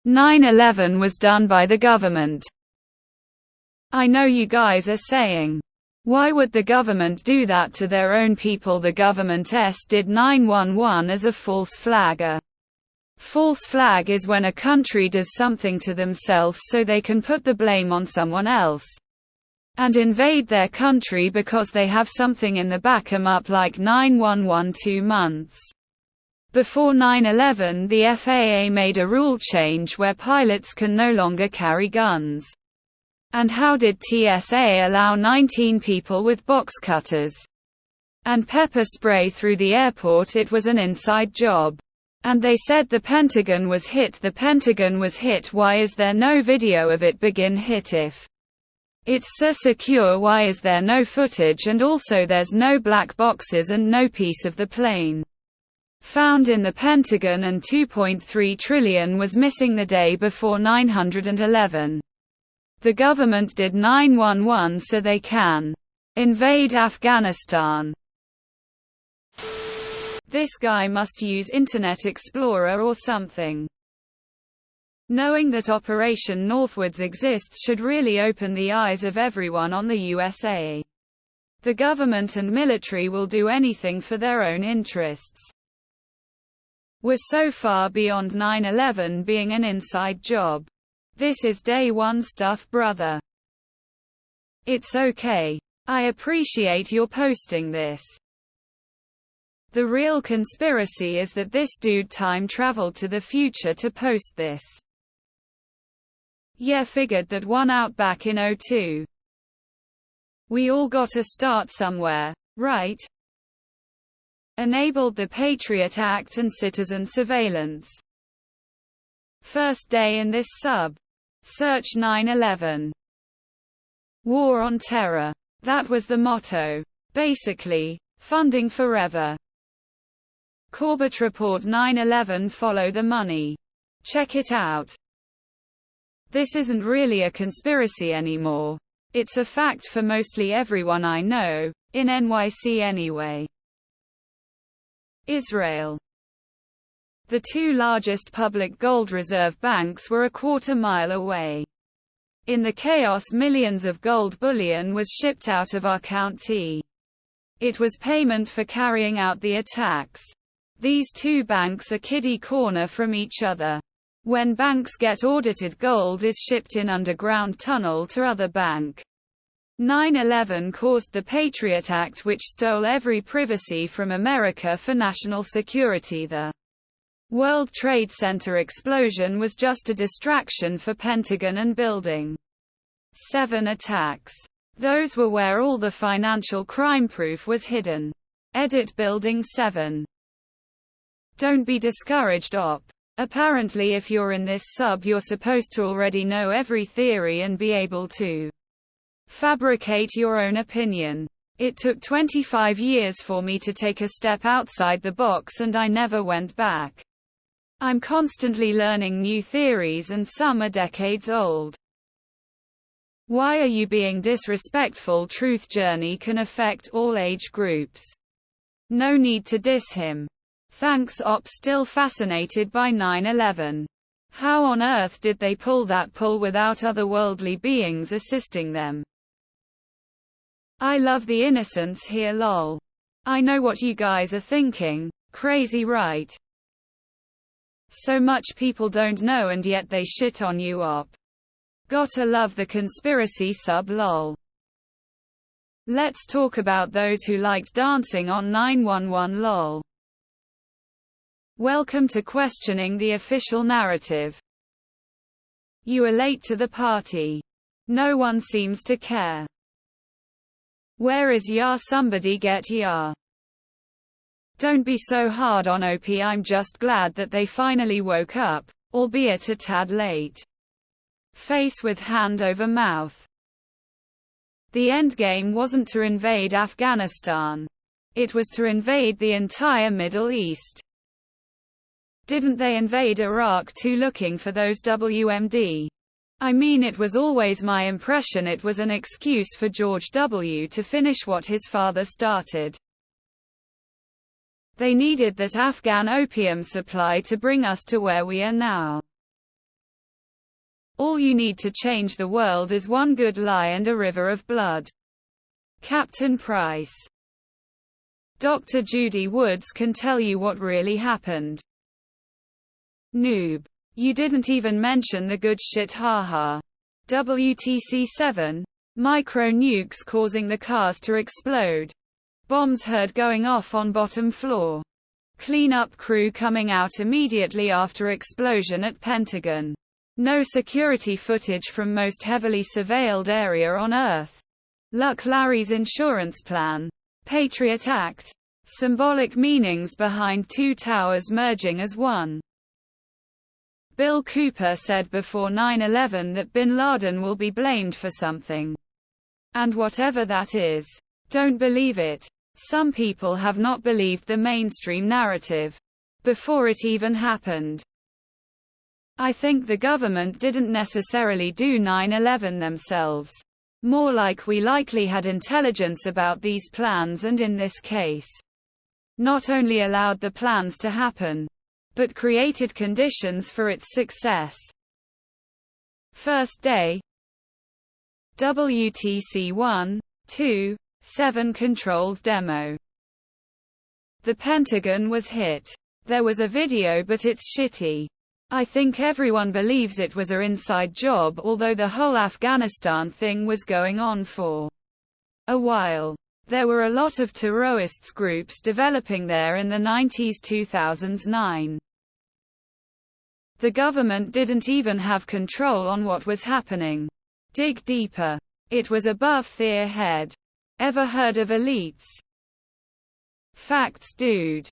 9/11 was done by the government. I know you guys are saying, why would the government do that to their own people? The government did 9/11 as a false flag. A false flag is when a country does something to themselves so they can put the blame on someone else and invade their country because they have something in the back 'em up, like 9/11. 2 months before 9/11, the FAA made a rule change where pilots can no longer carry guns. And how did TSA allow 19 people with box cutters and pepper spray through the airport? It was an inside job. And they said the Pentagon was hit. The Pentagon was hit. Why is there no video of it begin hit? If it's so secure, why is there no footage? And also there's no black boxes and no piece of the plane found in the Pentagon, and $2.3 trillion was missing the day before 9/11. The government did 9/11 so they can invade Afghanistan. This guy must use Internet Explorer or something. Knowing that Operation Northwoods exists should really open the eyes of everyone on the USA. The government and military will do anything for their own interests. We're so far beyond 9/11 being an inside job. This is day one stuff, brother. It's okay. I appreciate your posting this. The real conspiracy is that this dude time traveled to the future to post this. Yeah, figured that one out back in 2002. We all gotta start somewhere, right? Enabled the Patriot Act and citizen surveillance. First day in this sub. Search 9/11. War on Terror. That was the motto. Basically, funding forever. Corbett Report 9/11 Follow the money. Check it out. This isn't really a conspiracy anymore. It's a fact for mostly everyone I know, in NYC anyway. Israel. The two largest public gold reserve banks were a quarter-mile away. In the chaos, millions of gold bullion was shipped out of our county. It was payment for carrying out the attacks. These two banks are kiddie corner from each other. When banks get audited, gold is shipped in underground tunnel to other bank. 9/11 caused the Patriot Act, which stole every privacy from America for national security. The World Trade Center explosion was just a distraction for Pentagon and Building 7 attacks. Those were where all the financial crime proof was hidden. Edit Building 7. Don't be discouraged, op. Apparently if you're in this sub, you're supposed to already know every theory and be able to fabricate your own opinion. It took 25 years for me to take a step outside the box, and I never went back. I'm constantly learning new theories, and some are decades old. Why are you being disrespectful? Truth journey can affect all age groups. No need to diss him. Thanks, op. Still fascinated by 9/11. How on earth did they pull that pull without otherworldly beings assisting them? I love the innocence here, lol. I know what you guys are thinking. Crazy, right? So much people don't know and yet they shit on you, op. Gotta love the conspiracy sub, lol. Let's talk about those who liked dancing on 9/11, lol. Welcome to questioning the official narrative. You are late to the party. No one seems to care. Where is ya? Somebody get ya. Don't be so hard on OP. I'm just glad that they finally woke up, albeit a tad late. Face with hand over mouth. The endgame wasn't to invade Afghanistan. It was to invade the entire Middle East. Didn't they invade Iraq too, looking for those WMD? I mean, it was always my impression it was an excuse for George W. to finish what his father started. They needed that Afghan opium supply to bring us to where we are now. All you need to change the world is one good lie and a river of blood. Captain Price. Dr. Judy Woods can tell you what really happened. Noob. You didn't even mention the good shit, haha. WTC 7. Micro nukes causing the cars to explode. Bombs heard going off on bottom floor. Cleanup crew coming out immediately after explosion at Pentagon. No security footage from most heavily surveilled area on Earth. Luck Larry's insurance plan. Patriot Act. Symbolic meanings behind two towers merging as one. Bill Cooper said before 9/11 that bin Laden will be blamed for something. And whatever that is, don't believe it. Some people have not believed the mainstream narrative before it even happened. I think the government didn't necessarily do 9/11 themselves. More like we likely had intelligence about these plans and in this case, not only allowed the plans to happen, but created conditions for its success. First day. WTC 1-2-7 controlled demo. The Pentagon was hit. There was a video but it's shitty. I think everyone believes it was an inside job, although the whole Afghanistan thing was going on for a while. There were a lot of terrorist groups developing there in the 90s 2009. The government didn't even have control on what was happening. Dig deeper. It was above their head. Ever heard of elites? Facts, dude.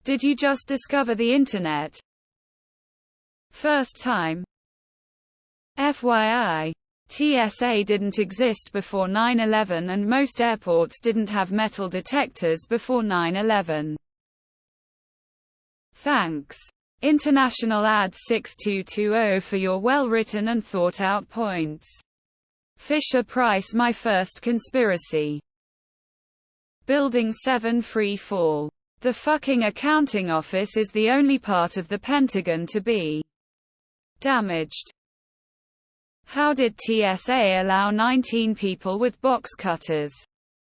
Did you just discover the internet? First time. FYI. TSA didn't exist before 9/11 and most airports didn't have metal detectors before 9/11. Thanks. International Ad 6220 for your well-written and thought-out points. Fisher-Price, my first conspiracy. Building 7 free fall. The fucking accounting office is the only part of the Pentagon to be damaged. How did TSA allow 19 people with box cutters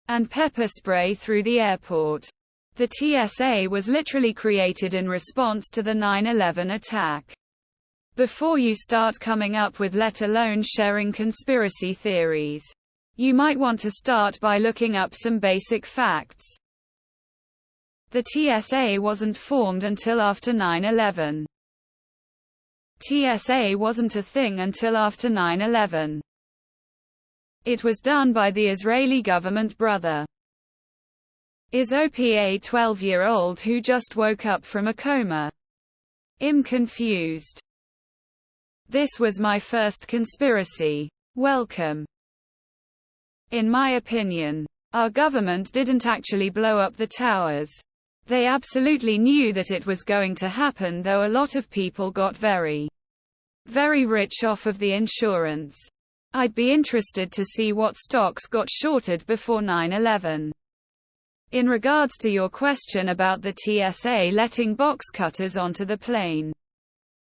and pepper spray through the airport? The TSA was literally created in response to the 9/11 attack. Before you start coming up with, let alone sharing, conspiracy theories, you might want to start by looking up some basic facts. The TSA wasn't formed until after 9/11. TSA wasn't a thing until after 9/11. It was done by the Israeli government. Brother is OPA 12-year-old who just woke up from a coma. I'm confused. This was my first conspiracy. Welcome. In my opinion, our government didn't actually blow up the towers. They absolutely knew that it was going to happen, though a lot of people got very rich off of the insurance. I'd be interested to see what stocks got shorted before 9/11. In regards to your question about the TSA letting box cutters onto the plane,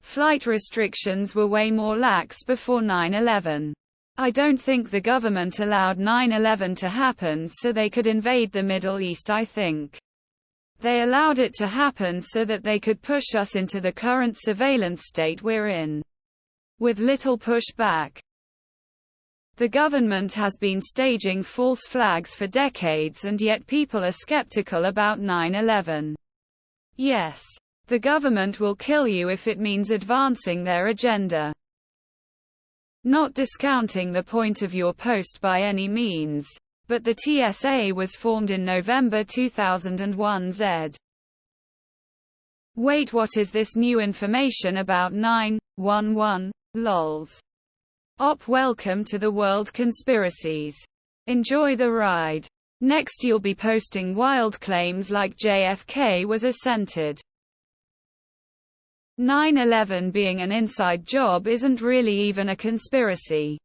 flight restrictions were way more lax before 9/11. I don't think the government allowed 9/11 to happen so they could invade the Middle East. I think they allowed it to happen so that they could push us into the current surveillance state we're in, with little pushback. The government has been staging false flags for decades and yet people are skeptical about 9/11. Yes. The government will kill you if it means advancing their agenda. Not discounting the point of your post by any means, but the TSA was formed in November 2001. Wait, what is this new information about 9/11? Lols. Op, welcome to the world conspiracies. Enjoy the ride. Next you'll be posting wild claims like JFK was assented. 9/11 being an inside job isn't really even a conspiracy.